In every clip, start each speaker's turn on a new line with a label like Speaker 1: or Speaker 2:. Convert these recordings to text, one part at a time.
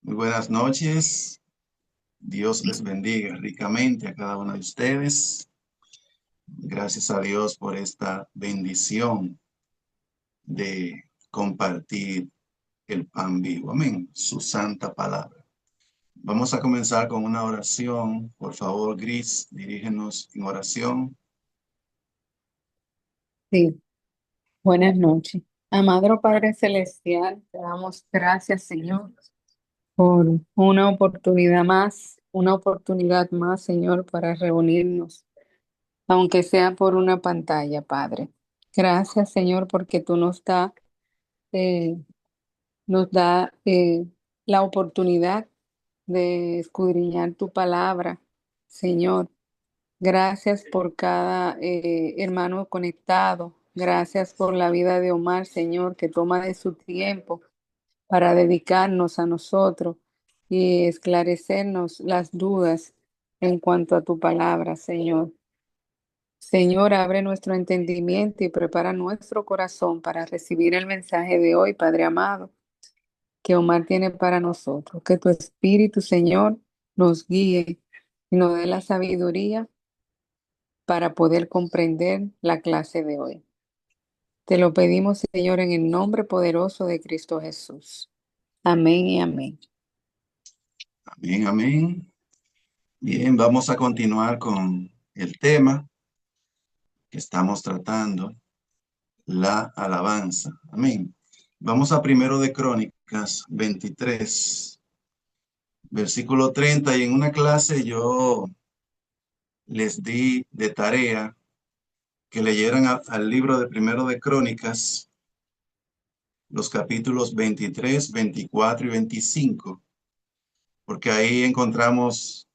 Speaker 1: Muy buenas noches. Dios les bendiga ricamente a cada uno de ustedes. Gracias a Dios por esta bendición de compartir el pan vivo. Amén. Su santa palabra. Vamos a comenzar con una oración. Por favor, Gris, dirígenos en oración.
Speaker 2: Sí, buenas noches. Amado Padre Celestial, te damos gracias, Señor, por una oportunidad más, Señor, para reunirnos, aunque sea por una pantalla, Padre. Gracias, Señor, porque tú eh, nos da la oportunidad de escudriñar tu palabra, Señor. Gracias por cada hermano conectado. Gracias por la vida de Omar, Señor, que toma de su tiempo para dedicarnos a nosotros y esclarecernos las dudas en cuanto a tu palabra, Señor. Señor, abre nuestro entendimiento y prepara nuestro corazón para recibir el mensaje de hoy, Padre amado, que Omar tiene para nosotros. Que tu Espíritu, Señor, nos guíe y nos dé la sabiduría para poder comprender la clase de hoy. Te lo pedimos, Señor, en el nombre poderoso de Cristo Jesús. Amén y amén.
Speaker 1: Amén, amén. Bien, vamos a continuar con el tema que estamos tratando, la alabanza. Amén. Vamos a primero de Crónicas 23. Versículo 30, y en una clase yo les di de tarea que leyeran al libro de Primero de Crónicas, los capítulos 23, 24 y 25, porque ahí encontramos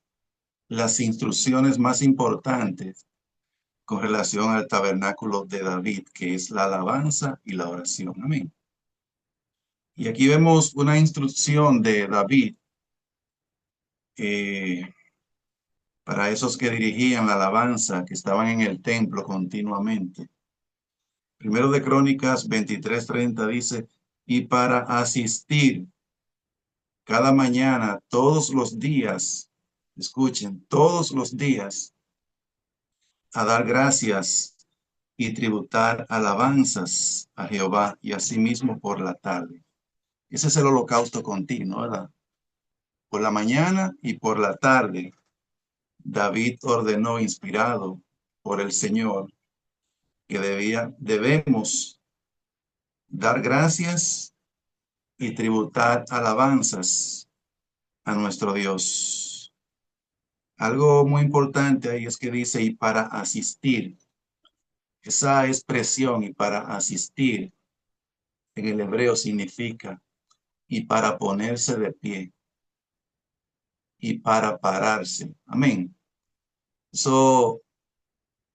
Speaker 1: las instrucciones más importantes con relación al tabernáculo de David, que es la alabanza y la oración. Amén. Y aquí vemos una instrucción de David eh, para esos que dirigían la alabanza, que estaban en el templo continuamente. Primero de Crónicas 23:30 dice, y para asistir cada mañana, todos los días, escuchen, todos los días, a dar gracias y tributar alabanzas a Jehová y asimismo por la tarde. Ese es el holocausto continuo, ¿verdad? Por la mañana y por la tarde, David ordenó, inspirado por el Señor, que debemos dar gracias y tributar alabanzas a nuestro Dios. Algo muy importante ahí es que dice, y para asistir, esa expresión, y para asistir, en el hebreo significa, y para ponerse de pie, y para pararse. Amén. Eso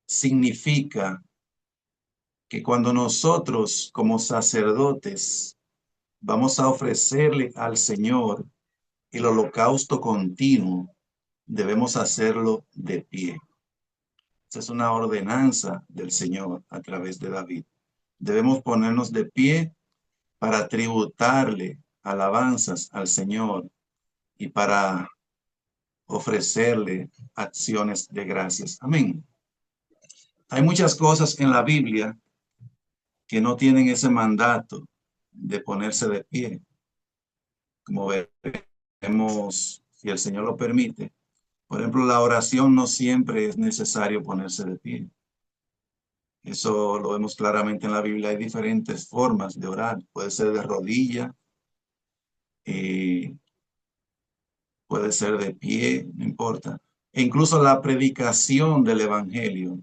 Speaker 1: significa que cuando nosotros como sacerdotes vamos a ofrecerle al Señor el holocausto continuo, debemos hacerlo de pie. Esa es una ordenanza del Señor a través de David. Debemos ponernos de pie para tributarle alabanzas al Señor y para ofrecerle acciones de gracias. Amén. Hay muchas cosas en la Biblia que no tienen ese mandato de ponerse de pie, como veremos si el Señor lo permite. Por ejemplo, la oración no siempre es necesario ponerse de pie. Eso lo vemos claramente en la Biblia. Hay diferentes formas de orar. Puede ser de rodilla, eh, puede ser de pie, no importa. E incluso la predicación del Evangelio.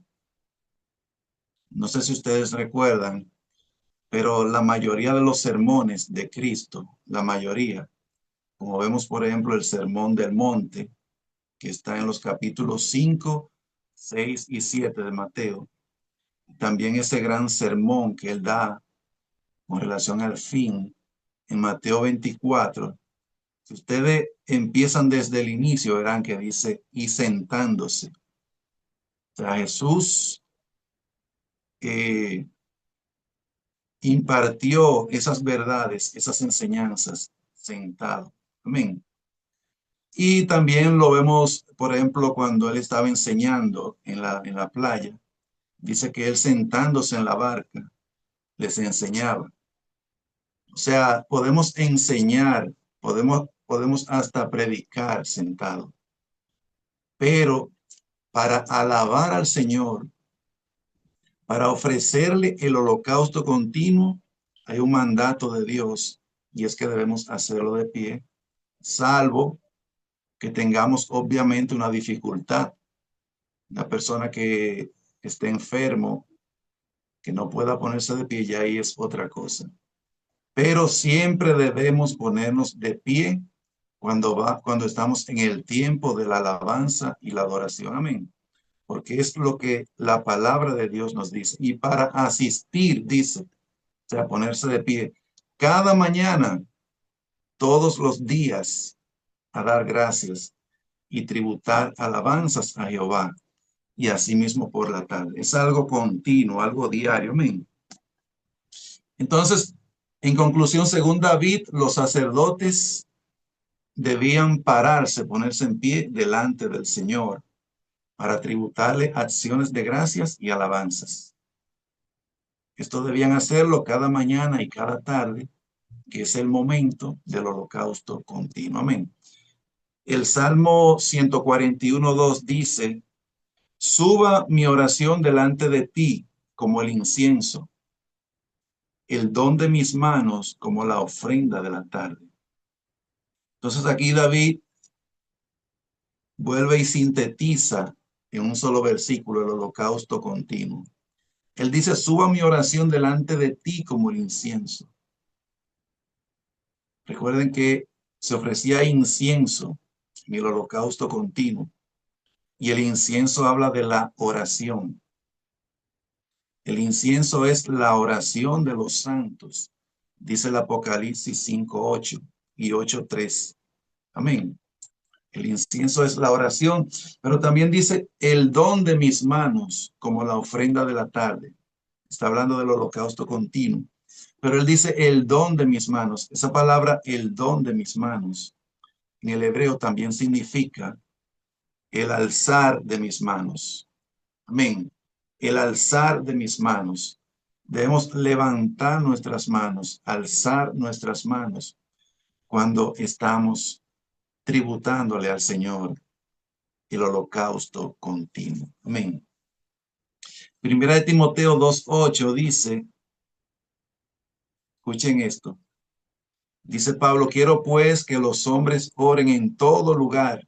Speaker 1: No sé si ustedes recuerdan, pero la mayoría de los sermones de Cristo, la mayoría, como vemos por ejemplo el Sermón del Monte, que está en los capítulos 5, 6 y 7 de Mateo, también ese gran sermón que él da con relación al fin en Mateo 24. Si ustedes empiezan desde el inicio, verán que dice, y sentándose. O sea, Jesús eh, impartió esas verdades, esas enseñanzas sentado. Amén. Y también lo vemos, por ejemplo, cuando él estaba enseñando en la playa. Dice que él sentándose en la barca les enseñaba. O sea, podemos enseñar, podemos hasta predicar sentado. Pero para alabar al Señor, para ofrecerle el holocausto continuo, hay un mandato de Dios y es que debemos hacerlo de pie, salvo que tengamos obviamente una dificultad. Una persona que esté enfermo, que no pueda ponerse de pie, ya ahí es otra cosa. Pero siempre debemos ponernos de pie cuando estamos en el tiempo de la alabanza y la adoración. Amén. Porque es lo que la palabra de Dios nos dice. Y para asistir, dice, o sea, ponerse de pie cada mañana, todos los días, a dar gracias y tributar alabanzas a Jehová. Y asimismo por la tarde. Es algo continuo, algo diario. Amén. Entonces, en conclusión, según David, los sacerdotes debían pararse, ponerse en pie delante del Señor para tributarle acciones de gracias y alabanzas. Esto debían hacerlo cada mañana y cada tarde, que es el momento del holocausto continuo. Amén. El Salmo 141:2 dice, suba mi oración delante de ti como el incienso, el don de mis manos como la ofrenda de la tarde. Entonces aquí David vuelve y sintetiza en un solo versículo el holocausto continuo. Él dice, suba mi oración delante de ti como el incienso. Recuerden que se ofrecía incienso en el holocausto continuo. Y el incienso habla de la oración. El incienso es la oración de los santos, dice el Apocalipsis 5:8 y 8:3. Amén. El incienso es la oración, pero también dice el don de mis manos como la ofrenda de la tarde. Está hablando del holocausto continuo. Pero él dice el don de mis manos. Esa palabra, el don de mis manos, en el hebreo también significa el alzar de mis manos. Amén. El alzar de mis manos. Debemos levantar nuestras manos, alzar nuestras manos cuando estamos tributándole al Señor el holocausto continuo. Amén. Primera de Timoteo 2:8 dice, escuchen esto, dice Pablo, quiero pues que los hombres oren en todo lugar,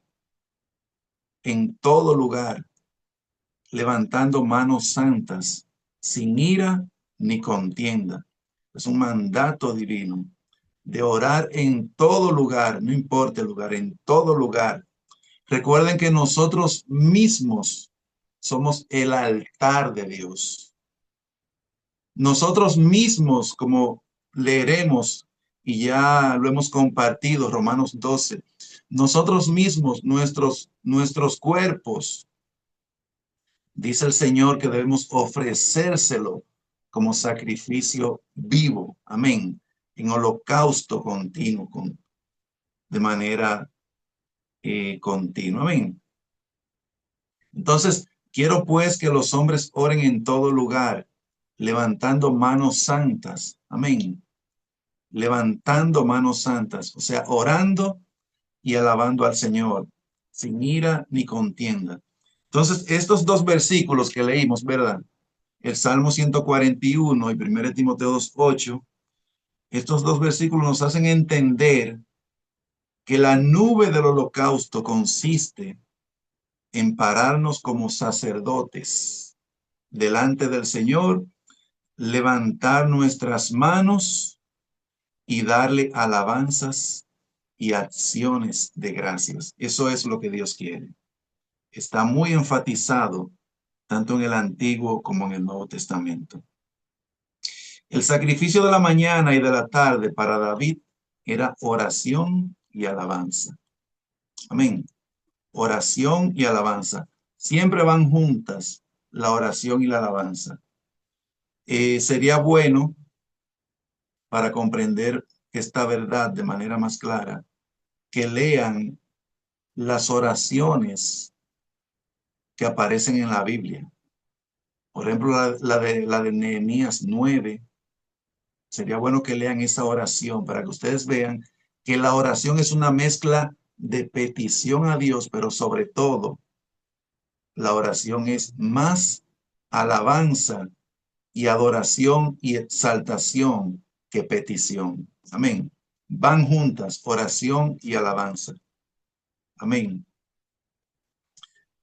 Speaker 1: levantando manos santas, sin ira ni contienda. Es un mandato divino de orar en todo lugar, no importa el lugar, en todo lugar. Recuerden que nosotros mismos somos el altar de Dios. Nosotros mismos, como leeremos y ya lo hemos compartido, Romanos 12, nosotros mismos, nuestros cuerpos, dice el Señor que debemos ofrecérselo como sacrificio vivo, amén, en holocausto continuo, de manera continua, amén. Entonces, quiero pues que los hombres oren en todo lugar, levantando manos santas, amén, levantando manos santas, o sea, orando y alabando al Señor, sin ira ni contienda. Entonces, estos dos versículos que leímos, ¿verdad? El Salmo 141 y 1 Timoteo 2:8, estos dos versículos nos hacen entender que la nube del holocausto consiste en pararnos como sacerdotes delante del Señor, levantar nuestras manos y darle alabanzas y acciones de gracias. Eso es lo que Dios quiere. Está muy enfatizado tanto en el Antiguo como en el Nuevo Testamento. El sacrificio de la mañana y de la tarde para David era oración y alabanza. Amén. Oración y alabanza. Siempre van juntas la oración y la alabanza. Sería bueno para comprender esta verdad de manera más clara que lean las oraciones que aparecen en la Biblia. Por ejemplo, la de Nehemías 9. Sería bueno que lean esa oración para que ustedes vean que la oración es una mezcla de petición a Dios, pero sobre todo la oración es más alabanza y adoración y exaltación que petición. Amén. Van juntas, oración y alabanza. Amén.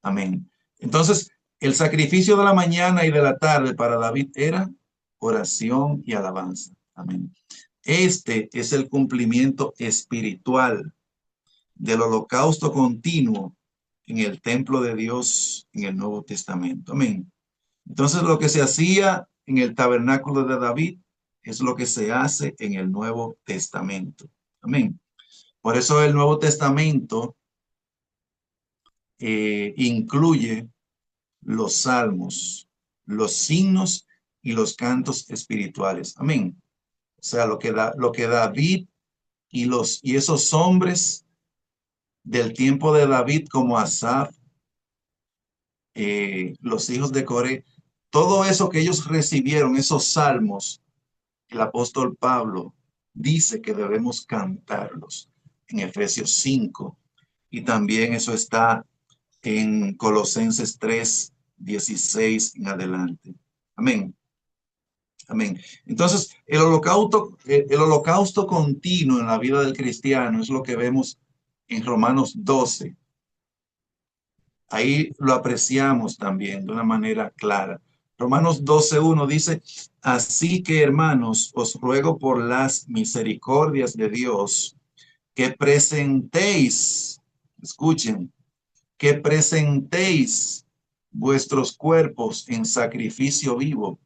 Speaker 1: Amén. Entonces, el sacrificio de la mañana y de la tarde para David era oración y alabanza. Amén. Este es el cumplimiento espiritual del holocausto continuo en el templo de Dios en el Nuevo Testamento. Amén. Entonces, lo que se hacía en el tabernáculo de David es lo que se hace en el Nuevo Testamento. Amén. Por eso el Nuevo Testamento incluye los salmos, los signos y los cantos espirituales. Amén. O sea, lo que David y esos hombres del tiempo de David como Asaf, los hijos de Coré, todo eso que ellos recibieron, esos salmos, el apóstol Pablo dice que debemos cantarlos en Efesios 5 y también eso está en Colosenses 3, 16 en adelante. Amén. Amén. Entonces, el holocausto continuo en la vida del cristiano es lo que vemos en Romanos 12. Ahí lo apreciamos también de una manera clara. Romanos 12:1 dice, así que hermanos, os ruego por las misericordias de Dios que presentéis, escuchen, que presentéis vuestros cuerpos en sacrificio vivo,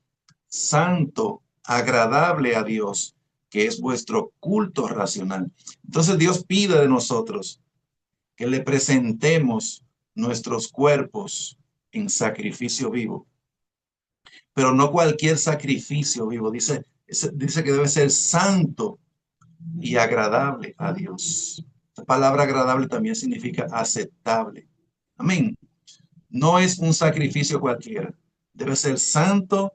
Speaker 1: santo, agradable a Dios, que es vuestro culto racional. Entonces Dios pide de nosotros que le presentemos nuestros cuerpos en sacrificio vivo, pero no cualquier sacrificio vivo. Dice que debe ser santo y agradable a Dios. La palabra agradable también significa aceptable. Amén. No es un sacrificio cualquiera. Debe ser santo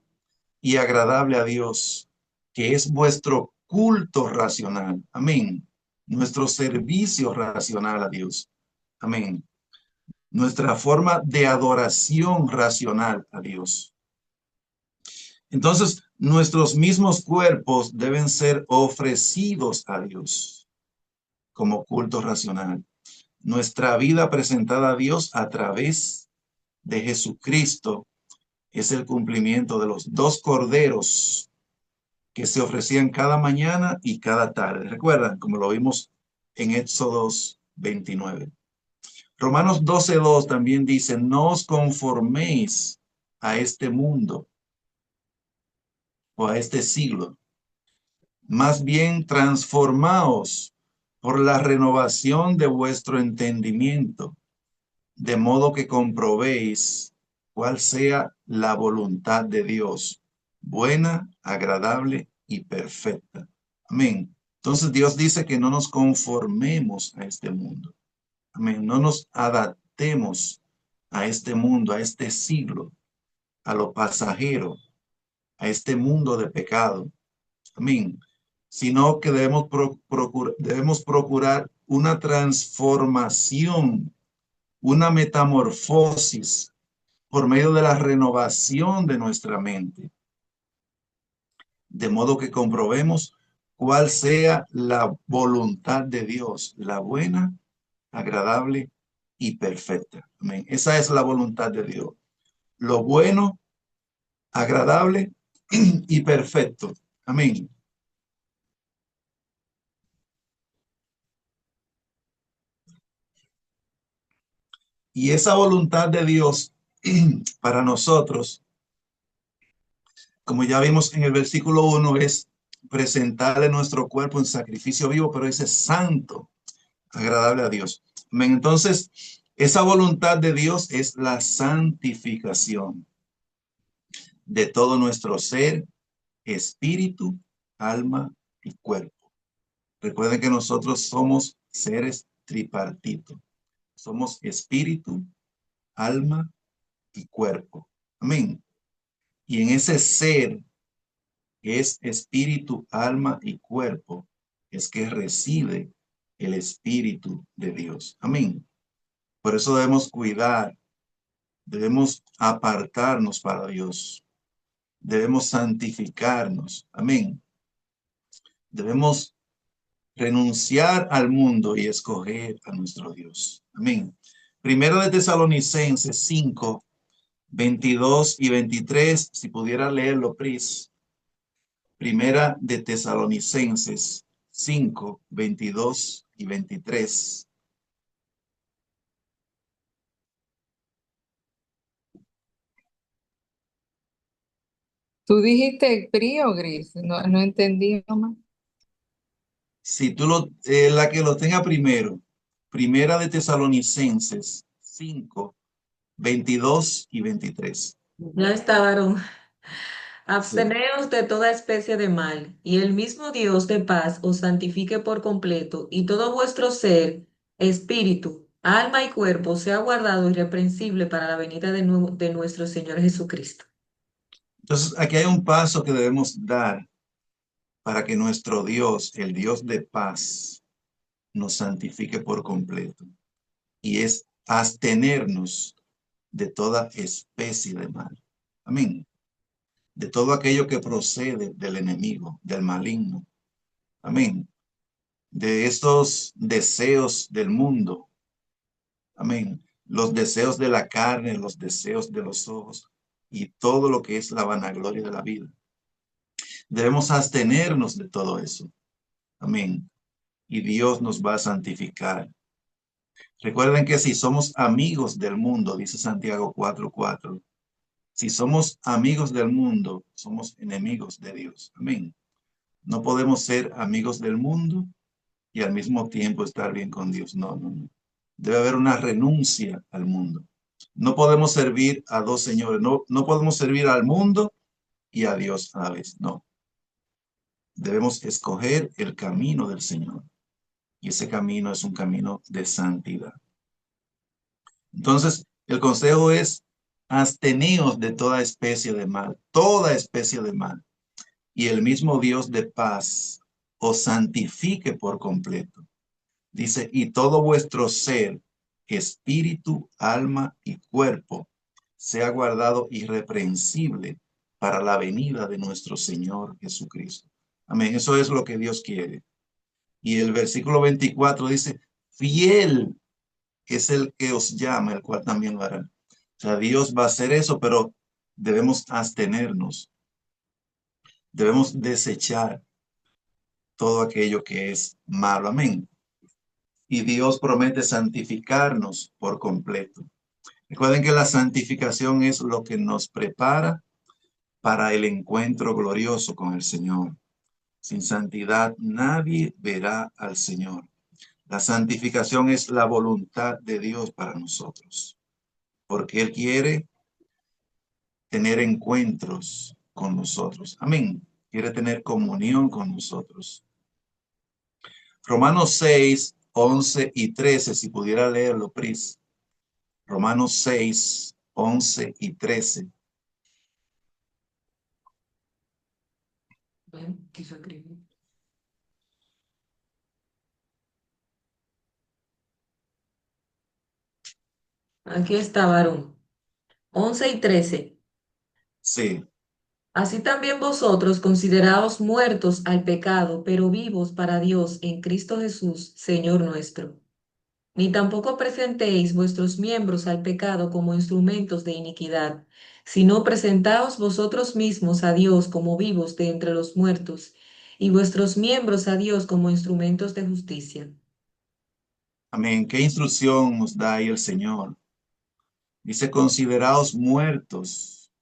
Speaker 1: y agradable a Dios, que es vuestro culto racional. Amén. Nuestro servicio racional a Dios. Amén. Nuestra forma de adoración racional a Dios. Entonces, nuestros mismos cuerpos deben ser ofrecidos a Dios como culto racional. Nuestra vida presentada a Dios a través de Jesucristo es el cumplimiento de los dos corderos que se ofrecían cada mañana y cada tarde. ¿Recuerdan? Como lo vimos en Éxodo 29. Romanos 12:2 también dice, no os conforméis a este mundo o a este siglo, más bien transformaos por la renovación de vuestro entendimiento, de modo que comprobéis cuál sea la voluntad de Dios, buena, agradable y perfecta. Amén. Entonces Dios dice que no nos conformemos a este mundo. Amén. No nos adaptemos a este mundo, a este siglo, a lo pasajero, a este mundo de pecado. Amén. Sino que debemos procurar una transformación, una metamorfosis por medio de la renovación de nuestra mente, de modo que comprobemos cuál sea la voluntad de Dios, la buena, agradable y perfecta. Amén. Esa es la voluntad de Dios. Lo bueno, agradable y perfecto. Amén. Y esa voluntad de Dios para nosotros, como ya vimos en el versículo 1, es presentarle nuestro cuerpo en sacrificio vivo, pero ese santo, agradable a Dios. Amén. Entonces, esa voluntad de Dios es la santificación de todo nuestro ser, espíritu, alma y cuerpo. Recuerden que nosotros somos seres tripartito. Somos espíritu, alma y cuerpo. Amén. Y en ese ser que es espíritu, alma y cuerpo, es que reside el Espíritu de Dios. Amén. Por eso debemos cuidar, debemos apartarnos para Dios, debemos santificarnos. Amén. Debemos renunciar al mundo y escoger a nuestro Dios. Amén. Primero de Tesalonicenses 5, 22 y 23, si pudiera leerlo, Pris. Primera de Tesalonicenses 5, 22 y 23.
Speaker 2: ¿Tú dijiste Pri o Gris? No entendí nomás.
Speaker 1: Si tú la que lo tenga primero, Primera de Tesalonicenses 5, 22 y 23.
Speaker 3: Ya está, varón.
Speaker 1: Sí.
Speaker 3: Absteneos de toda especie de mal, y el mismo Dios de paz os santifique por completo, y todo vuestro ser, espíritu, alma y cuerpo sea guardado irreprensible para la venida de nuestro Señor Jesucristo.
Speaker 1: Entonces, aquí hay un paso que debemos dar para que nuestro Dios, el Dios de paz, nos santifique por completo. Y es abstenernos de toda especie de mal. Amén. De todo aquello que procede del enemigo, del maligno. Amén. De estos deseos del mundo. Amén. Los deseos de la carne, los deseos de los ojos y todo lo que es la vanagloria de la vida. Debemos abstenernos de todo eso. Amén. Y Dios nos va a santificar. Recuerden que si somos amigos del mundo, dice Santiago 4:4, si somos amigos del mundo, somos enemigos de Dios. Amén. No podemos ser amigos del mundo y al mismo tiempo estar bien con Dios. No, no, no. Debe haber una renuncia al mundo. No podemos servir a dos señores. No, no podemos servir al mundo y a Dios a la vez. No. Debemos escoger el camino del Señor. Y ese camino es un camino de santidad. Entonces, el consejo es absteneos de toda especie de mal, toda especie de mal. Y el mismo Dios de paz os santifique por completo. Dice, y todo vuestro ser, espíritu, alma y cuerpo, sea guardado irreprensible para la venida de nuestro Señor Jesucristo. Amén. Eso es lo que Dios quiere. Y el versículo 24 dice, fiel es el que os llama, el cual también lo hará. O sea, Dios va a hacer eso, pero debemos abstenernos. Debemos desechar todo aquello que es malo. Amén. Y Dios promete santificarnos por completo. Recuerden que la santificación es lo que nos prepara para el encuentro glorioso con el Señor. Sin santidad nadie verá al Señor. La santificación es la voluntad de Dios para nosotros, porque Él quiere tener encuentros con nosotros. Amén. Quiere tener comunión con nosotros. Romanos 6, 11 y 13, si pudiera leerlo, Pris. Romanos 6, 11 y 13.
Speaker 3: Bueno, quiso escribir. Aquí está, varón. 11 y 13.
Speaker 1: Sí.
Speaker 3: Así también vosotros consideraos muertos al pecado, pero vivos para Dios en Cristo Jesús, Señor nuestro. Ni tampoco presentéis vuestros miembros al pecado como instrumentos de iniquidad, sino presentaos vosotros mismos a Dios como vivos de entre los muertos, y vuestros miembros a Dios como instrumentos de justicia.
Speaker 1: Amén. ¿Qué instrucción nos da ahí el Señor? Dice, consideraos muertos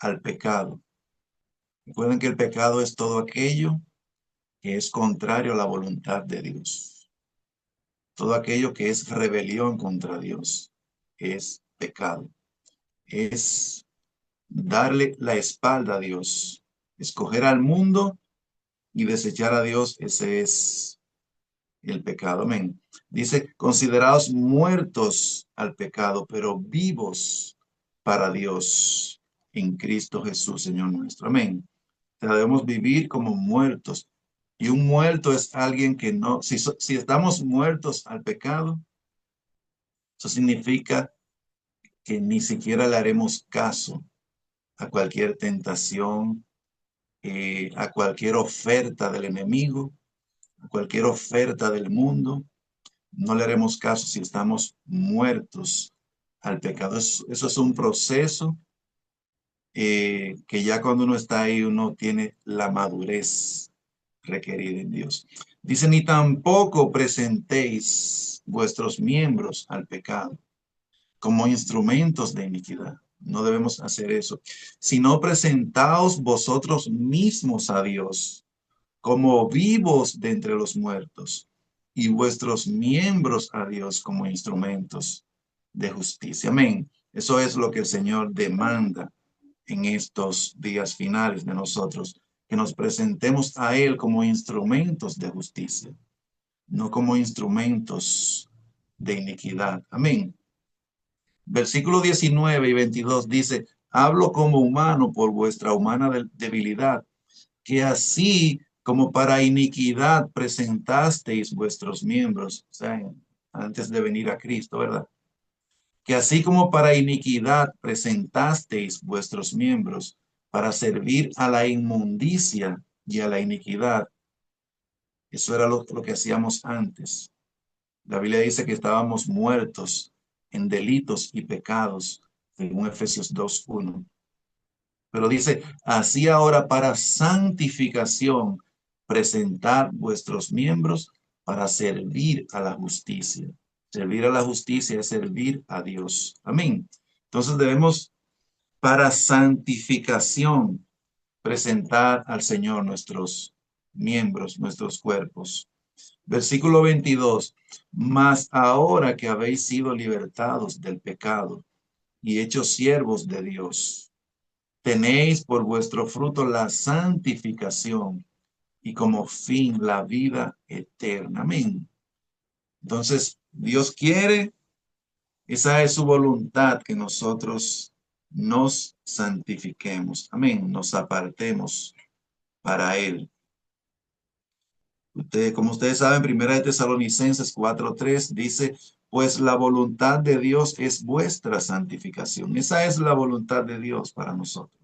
Speaker 1: al pecado. Recuerden que el pecado es todo aquello que es contrario a la voluntad de Dios. Todo aquello que es rebelión contra Dios es pecado. Es darle la espalda a Dios. Escoger al mundo y desechar a Dios, ese es el pecado. Amén. Dice, considerados muertos al pecado, pero vivos para Dios en Cristo Jesús, Señor nuestro. Amén. Debemos vivir como muertos. Y un muerto es alguien que no, si estamos muertos al pecado, eso significa que ni siquiera le haremos caso a cualquier tentación, a cualquier oferta del enemigo, a cualquier oferta del mundo. No le haremos caso si estamos muertos al pecado. Eso es un proceso que ya cuando uno está ahí, uno tiene la madurez requerida en Dios. Dice, ni tampoco presentéis vuestros miembros al pecado como instrumentos de iniquidad. No debemos hacer eso, sino presentaos vosotros mismos a Dios como vivos de entre los muertos y vuestros miembros a Dios como instrumentos de justicia. Amén. Eso es lo que el Señor demanda en estos días finales de nosotros, que nos presentemos a Él como instrumentos de justicia, no como instrumentos de iniquidad. Amén. Versículo 19 y 22 dice, hablo como humano por vuestra humana debilidad, que así como para iniquidad presentasteis vuestros miembros, o sea, antes de venir a Cristo, ¿verdad? Que así como para iniquidad presentasteis vuestros miembros para servir a la inmundicia y a la iniquidad. Eso era lo que hacíamos antes. La Biblia dice que estábamos muertos en delitos y pecados, según Efesios 2:1. Pero dice, así ahora para santificación, presentar vuestros miembros para servir a la justicia. Servir a la justicia es servir a Dios. Amén. Entonces debemos para santificación presentar al Señor nuestros miembros, nuestros cuerpos. Versículo 22. Mas ahora que habéis sido libertados del pecado y hechos siervos de Dios, tenéis por vuestro fruto la santificación y como fin la vida eterna. Amén. Entonces, Dios quiere, esa es su voluntad, que nosotros nos santifiquemos. Amén. Nos apartemos para Él. Como ustedes saben, Primera de Tesalonicenses 4:3 dice, pues la voluntad de Dios es vuestra santificación. Esa es la voluntad de Dios para nosotros.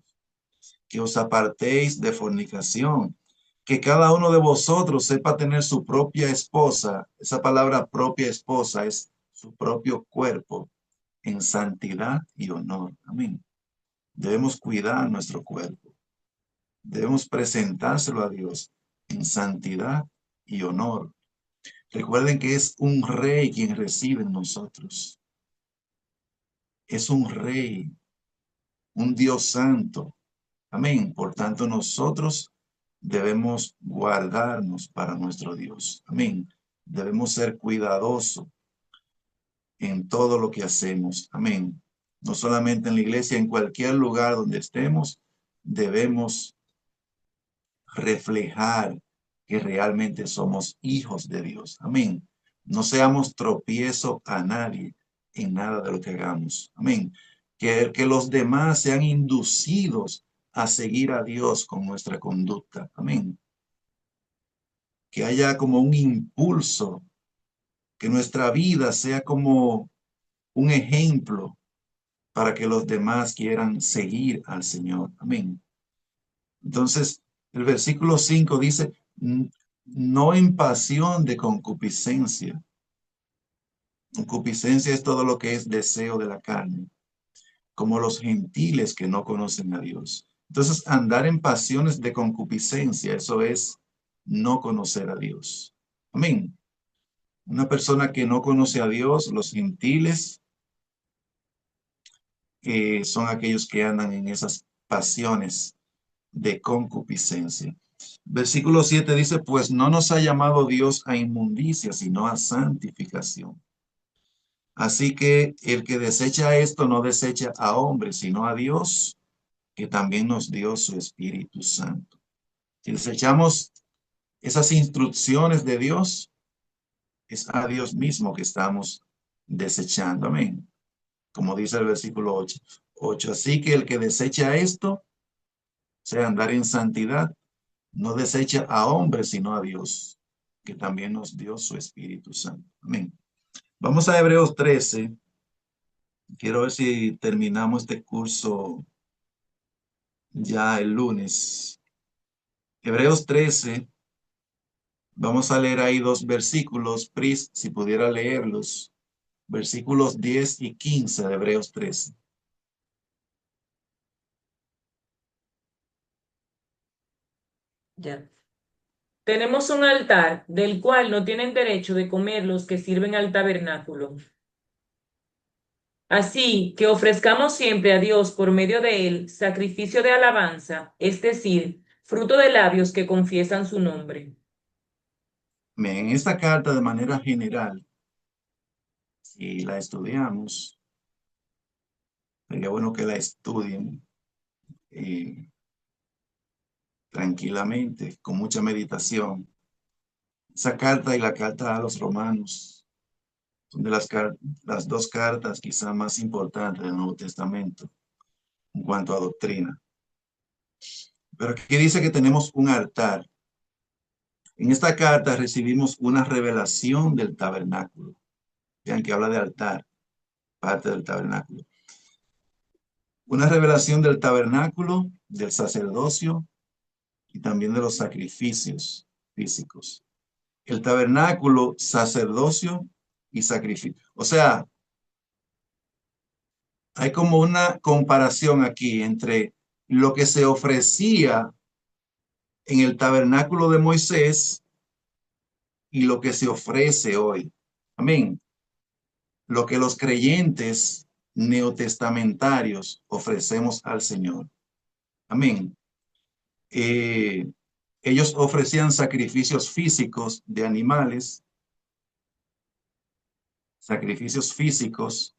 Speaker 1: Que os apartéis de fornicación, que cada uno de vosotros sepa tener su propia esposa. Esa palabra propia esposa es su propio cuerpo en santidad y honor. Amén. Debemos cuidar nuestro cuerpo. Debemos presentárselo a Dios en santidad y honor. Recuerden que es un rey quien reside en nosotros. Es un rey, un Dios santo. Amén. Por tanto, nosotros debemos guardarnos para nuestro Dios. Amén. Debemos ser cuidadosos en todo lo que hacemos. Amén. No solamente en la iglesia, en cualquier lugar donde estemos, debemos reflejar que realmente somos hijos de Dios. Amén. No seamos tropiezo a nadie en nada de lo que hagamos. Amén. Que los demás sean inducidos a seguir a Dios con nuestra conducta. Amén. Que haya como un impulso, que nuestra vida sea como un ejemplo para que los demás quieran seguir al Señor. Amén. Entonces, el versículo 5 dice, no en pasión de concupiscencia. Concupiscencia es todo lo que es deseo de la carne, como los gentiles que no conocen a Dios. Entonces, andar en pasiones de concupiscencia, eso es no conocer a Dios. Amén. Una persona que no conoce a Dios, los gentiles, son aquellos que andan en esas pasiones de concupiscencia. Versículo 7 dice, pues no nos ha llamado Dios a inmundicia, sino a santificación. Así que el que desecha esto no desecha a hombres, sino a Dios, que también nos dio su Espíritu Santo. Si desechamos esas instrucciones de Dios, es a Dios mismo que estamos desechando. Amén. Como dice el versículo 8. Así que el que desecha esto, o sea, andar en santidad, no desecha a hombres, sino a Dios, que también nos dio su Espíritu Santo. Amén. Vamos a Hebreos 13. Quiero ver si terminamos este curso ya el lunes. Hebreos 13. Vamos a leer ahí dos versículos. Pris, si pudiera leerlos. Versículos 10 y 15 de Hebreos 13.
Speaker 3: Ya. Tenemos un altar del cual no tienen derecho de comer los que sirven al tabernáculo. Así que ofrezcamos siempre a Dios por medio de él sacrificio de alabanza, es decir, fruto de labios que confiesan su nombre.
Speaker 1: En esta carta, de manera general, si la estudiamos, sería bueno que la estudien tranquilamente, con mucha meditación. Esa carta y la carta a los romanos son de las dos cartas quizá más importantes del Nuevo Testamento en cuanto a doctrina. Pero aquí dice que tenemos un altar. En esta carta recibimos una revelación del tabernáculo. Vean que habla de altar, parte del tabernáculo. Una revelación del tabernáculo, del sacerdocio y también de los sacrificios físicos. El tabernáculo, sacerdocio y sacrificio. O sea, hay como una comparación aquí entre lo que se ofrecía en el tabernáculo de Moisés y lo que se ofrece hoy. Amén. Lo que los creyentes neotestamentarios ofrecemos al Señor. Amén. Ellos ofrecían sacrificios físicos de animales, sacrificios físicos.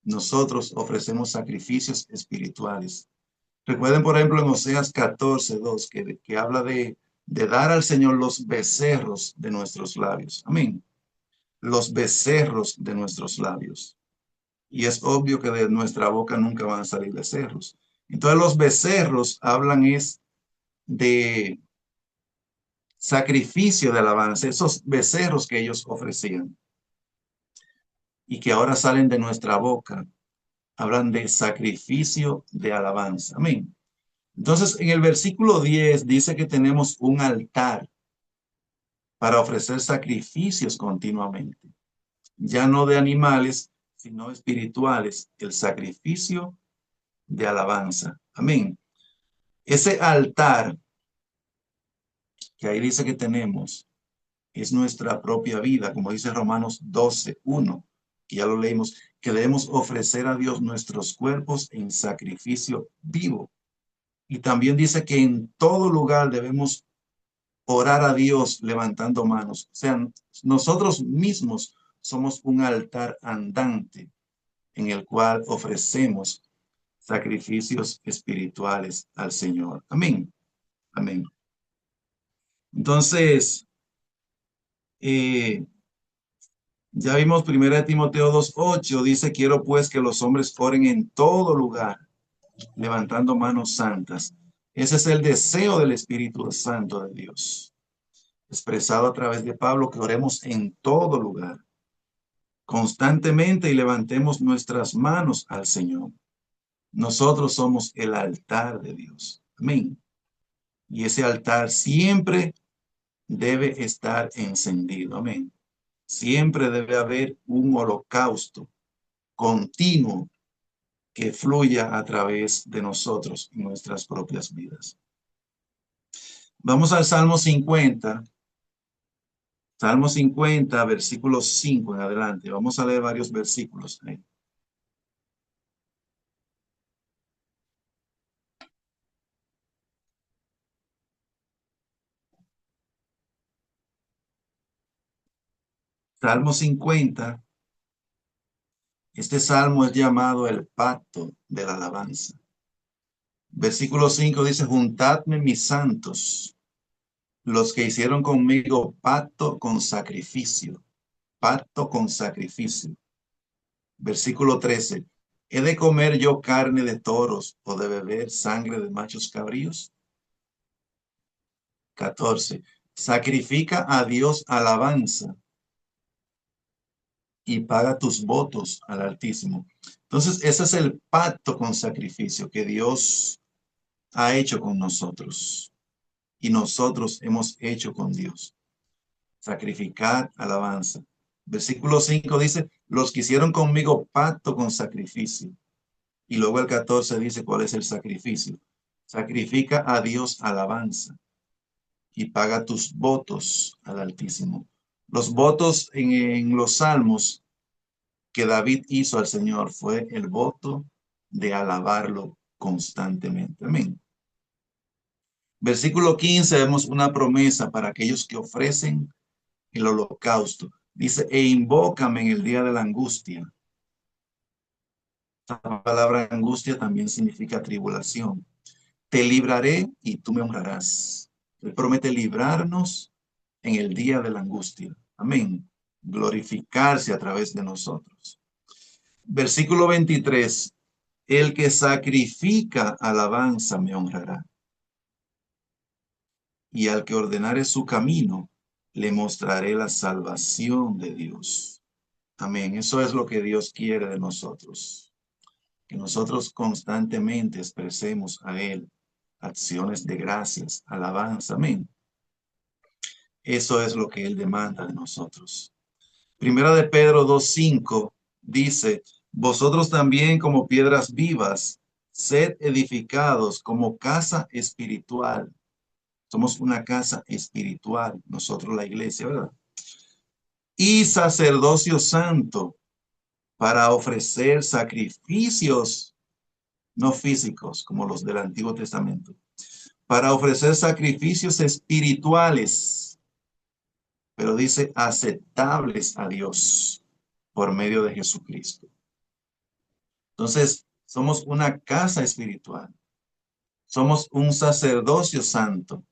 Speaker 1: Nosotros ofrecemos sacrificios espirituales. Recuerden, por ejemplo, en Oseas 14:2, que habla de dar al Señor los becerros de nuestros labios. Amén. Los becerros de nuestros labios. Y es obvio que de nuestra boca nunca van a salir becerros. Entonces los becerros hablan es de sacrificio de alabanza, esos becerros que ellos ofrecían y que ahora salen de nuestra boca, hablan de sacrificio de alabanza. Amén. Entonces, en el versículo 10 dice que tenemos un altar para ofrecer sacrificios continuamente, ya no de animales, sino espirituales, el sacrificio de alabanza. Amén. Ese altar que ahí dice que tenemos es nuestra propia vida, como dice Romanos 12:1, que ya lo leímos, que debemos ofrecer a Dios nuestros cuerpos en sacrificio vivo. Y también dice que en todo lugar debemos orar a Dios levantando manos. O sea, nosotros mismos somos un altar andante en el cual ofrecemos sacrificios espirituales al Señor. Amén. Amén. Entonces, ya vimos 1 Timoteo 2:8, dice, quiero pues que los hombres oren en todo lugar, levantando manos santas. Ese es el deseo del Espíritu Santo de Dios, expresado a través de Pablo, que oremos en todo lugar, constantemente, y levantemos nuestras manos al Señor. Nosotros somos el altar de Dios. Amén. Y ese altar siempre debe estar encendido. Amén. Siempre debe haber un holocausto continuo que fluya a través de nosotros en nuestras propias vidas. Vamos al Salmo 50. Salmo 50, versículo 5 en adelante. Vamos a leer varios versículos ahí. Salmo 50. Este salmo es llamado el pacto de la alabanza. Versículo 5 dice, juntadme mis santos, los que hicieron conmigo pacto con sacrificio. pacto con sacrificio. Versículo 13. ¿He de comer yo carne de toros o de beber sangre de machos cabríos? 14. Sacrifica a Dios alabanza y paga tus votos al Altísimo. Entonces, ese es el pacto con sacrificio que Dios ha hecho con nosotros y nosotros hemos hecho con Dios. Sacrificar alabanza. Versículo 5 dice, los que hicieron conmigo pacto con sacrificio. Y luego el 14 dice cuál es el sacrificio. Sacrifica a Dios alabanza y paga tus votos al Altísimo. Los votos en los salmos que David hizo al Señor fue el voto de alabarlo constantemente. Amén. Versículo 15 vemos una promesa para aquellos que ofrecen el holocausto. Dice, e invócame en el día de la angustia. La palabra angustia también significa tribulación. Te libraré y tú me honrarás. Él promete librarnos en el día de la angustia. Amén. Glorificarse a través de nosotros. Versículo 23. El que sacrifica alabanza me honrará. Y al que ordenare su camino, le mostraré la salvación de Dios. Amén. Eso es lo que Dios quiere de nosotros. Que nosotros constantemente expresemos a Él acciones de gracias, alabanza. Amén. Eso es lo que Él demanda de nosotros. Primera de Pedro 2:5 dice, vosotros también como piedras vivas, sed edificados como casa espiritual. Somos una casa espiritual, nosotros la iglesia, ¿verdad? Y sacerdocio santo para ofrecer sacrificios no físicos como los del Antiguo Testamento, para ofrecer sacrificios espirituales, pero dice aceptables a Dios por medio de Jesucristo. Entonces, somos una casa espiritual, somos un sacerdocio santo,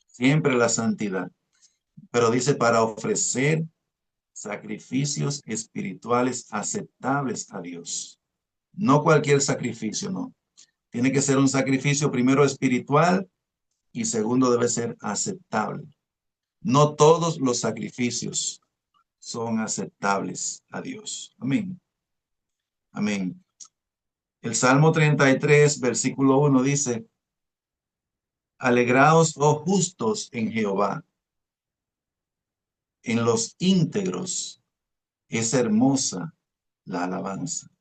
Speaker 1: siempre la santidad, pero dice para ofrecer sacrificios espirituales aceptables a Dios. No cualquier sacrificio, no. Tiene que ser un sacrificio primero espiritual y segundo debe ser aceptable. No todos los sacrificios son aceptables a Dios. Amén. Amén. El Salmo 33, versículo 1 dice, alegraos, oh justos, en Jehová. En los íntegros es hermosa la alabanza.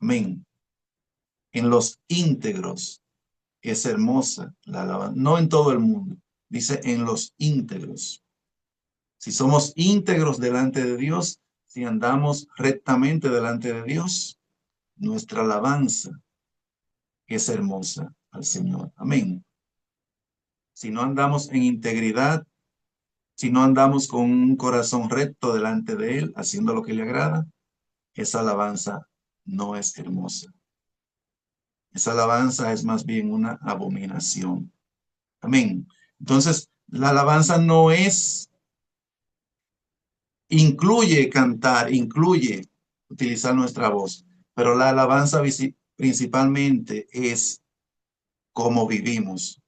Speaker 1: Amén. En los íntegros es hermosa la alabanza. No en todo el mundo. Dice en los íntegros. Si somos íntegros delante de Dios, si andamos rectamente delante de Dios, nuestra alabanza es hermosa al Señor. Amén. Si no andamos en integridad, si no andamos con un corazón recto delante de Él, haciendo lo que le agrada, esa alabanza no es hermosa. Esa alabanza es más bien una abominación. Amén. Entonces, la alabanza no es, incluye cantar, incluye utilizar nuestra voz, pero la alabanza principalmente es cómo vivimos,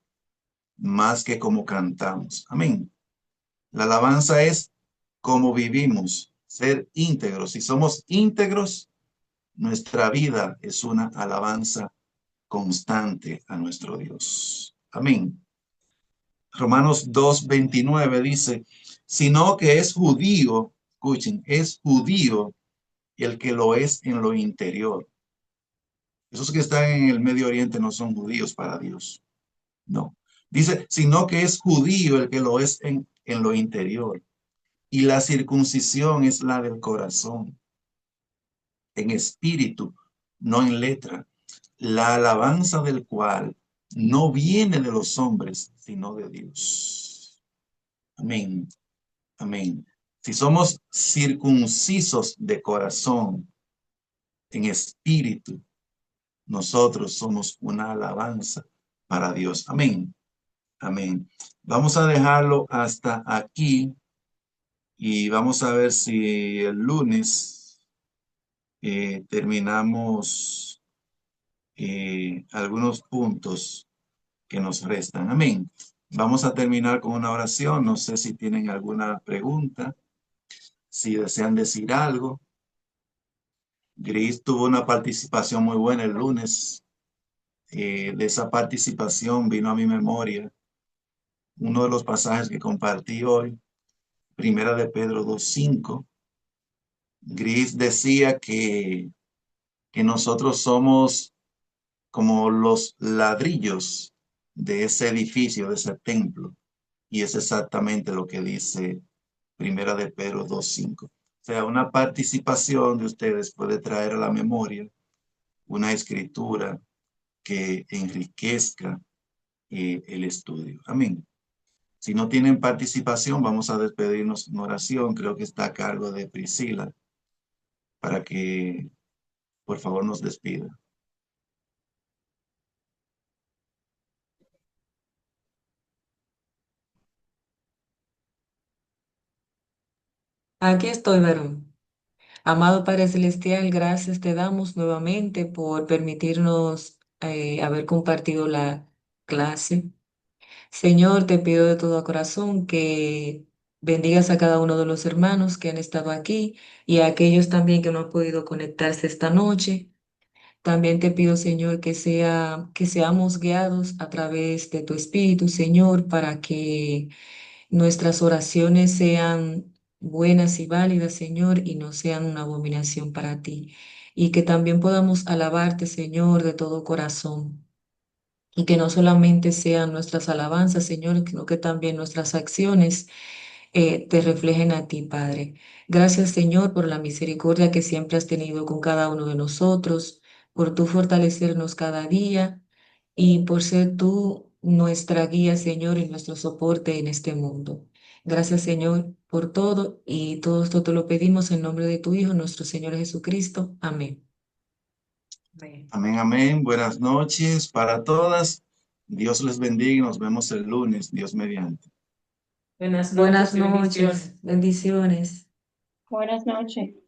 Speaker 1: más que cómo cantamos. Amén. La alabanza es cómo vivimos, ser íntegros. Si somos íntegros, nuestra vida es una alabanza constante a nuestro Dios. Amén. Romanos 2:29 dice, sino que es judío, escuchen, es judío el que lo es en lo interior. Esos que están en el Medio Oriente no son judíos para Dios. No. Dice, sino que es judío el que lo es en lo interior. Y la circuncisión es la del corazón, en espíritu, no en letra. La alabanza del cual no viene de los hombres, sino de Dios. Amén. Amén. Si somos circuncisos de corazón, en espíritu, nosotros somos una alabanza para Dios. Amén. Amén. Vamos a dejarlo hasta aquí. Y vamos a ver si el lunes terminamos algunos puntos que nos restan. Amén. Vamos a terminar con una oración. No sé si tienen alguna pregunta, si desean decir algo. Gris tuvo una participación muy buena el lunes. De esa participación vino a mi memoria uno de los pasajes que compartí hoy, Primera de Pedro 2:5. Gris decía que nosotros somos como los ladrillos de ese edificio, de ese templo. Y es exactamente lo que dice Primera de Pedro 2:5. O sea, una participación de ustedes puede traer a la memoria una escritura que enriquezca el estudio. Amén. Si no tienen participación, vamos a despedirnos en oración. Creo que está a cargo de Priscila para que por favor nos despida.
Speaker 3: Aquí estoy, varón. Amado Padre Celestial, gracias te damos nuevamente por permitirnos haber compartido la clase. Señor, te pido de todo corazón que bendigas a cada uno de los hermanos que han estado aquí y a aquellos también que no han podido conectarse esta noche. También te pido, Señor, que seamos guiados a través de tu Espíritu, Señor, para que nuestras oraciones sean buenas y válidas, Señor, y no sean una abominación para ti. Y que también podamos alabarte, Señor, de todo corazón. Y que no solamente sean nuestras alabanzas, Señor, sino que también nuestras acciones te reflejen a ti, Padre. Gracias, Señor, por la misericordia que siempre has tenido con cada uno de nosotros, por tu fortalecernos cada día y por ser tú nuestra guía, Señor, y nuestro soporte en este mundo. Gracias, Señor, por todo y todo esto te lo pedimos en nombre de tu Hijo, nuestro Señor Jesucristo. Amén. Amén.
Speaker 1: Amén, amén. Buenas noches para todas. Dios les bendiga y nos vemos el lunes, Dios mediante.
Speaker 3: Buenas noches, bendiciones.
Speaker 2: Buenas noches.